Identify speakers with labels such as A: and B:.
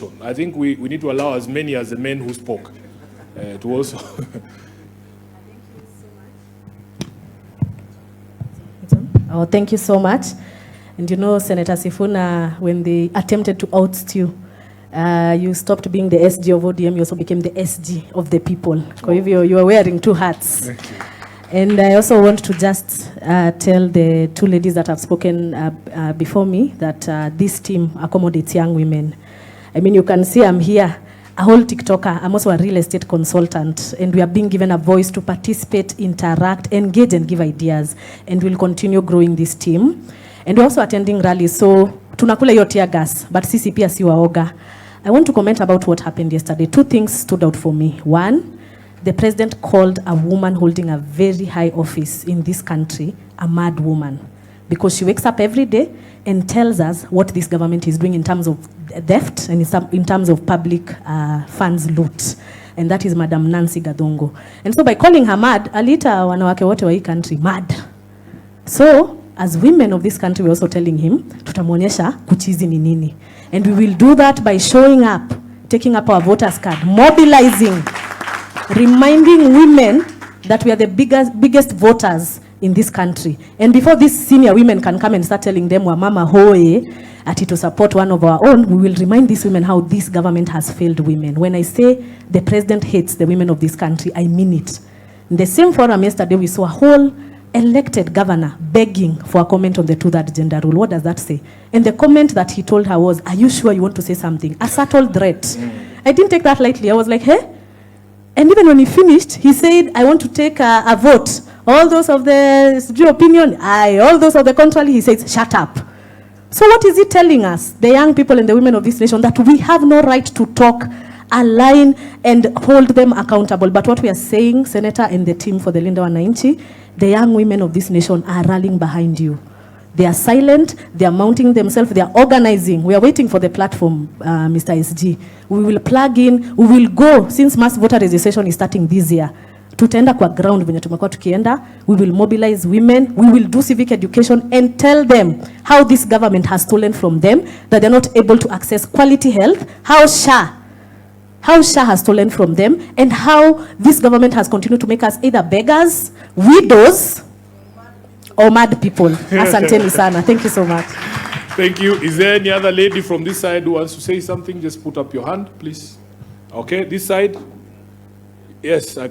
A: session. I think we need to allow as many as the men who spoke to also.
B: Oh, thank you so much. And you know, Senator Sifuna, when they attempted to oust you, you stopped being the SG of ODM, you also became the SG of the people. So you are wearing two hats.
A: Thank you.
B: And I also want to just tell the two ladies that have spoken before me that this team accommodates young women. I mean, you can see I'm here, a whole TikToker. I'm also a real estate consultant, and we are being given a voice to participate, interact, engage, and give ideas. And we'll continue growing this team. And we're also attending rallies. So, tunakula hiyo tear gas, but sisi pia si waoga. I want to comment about what happened yesterday. Two things stood out for me. One, the president called a woman holding a very high office in this country a mad woman, because she wakes up every day and tells us what this government is doing in terms of theft and in terms of public funds loot. And that is Madam Nancy Gadongo. And so by calling her mad, alita wanawake wote wa hii country mad. So, as women of this country, we're also telling him, Tutakuonyesha Kuchizi ni Nini. And we will do that by showing up, taking up our voters card, mobilizing, reminding women that we are the biggest voters in this country. And before these senior women can come and start telling them, Wamama hoye, ati to support one of our own, we will remind these women how this government has failed women. When I say the president hates the women of this country, I mean it. In the same forum yesterday, we saw a whole elected governor begging for a comment on the 2/3 gender rule. What does that say? And the comment that he told her was, are you sure you want to say something? A subtle threat. I didn't take that lightly. I was like, hey? And even when he finished, he said, I want to take a vote. All those of the opinion, aye. All those of the contrary, he says, shut up. So what is he telling us, the young people and the women of this nation, that we have no right to talk, align, and hold them accountable? But what we are saying, Senator and the team for the Linda Wananchi, the young women of this nation are rallying behind you. They are silent, they are mounting themselves, they are organizing. We are waiting for the platform, Mr. SG. We will plug in, we will go, since mass voter registration is starting this year. Tutaenda kwa ground venye tumekuwa tukienda. We will mobilize women, we will do civic education and tell them how this government has stolen from them, that they're not able to access quality health, how SHA has stolen from them, and how this government has continued to make us either beggars, widows, or mad people. Asanteni sana. Thank you so much.
A: Thank you. Is there any other lady from this side who wants to say something? Just put up your hand, please. Okay, this side. Yes.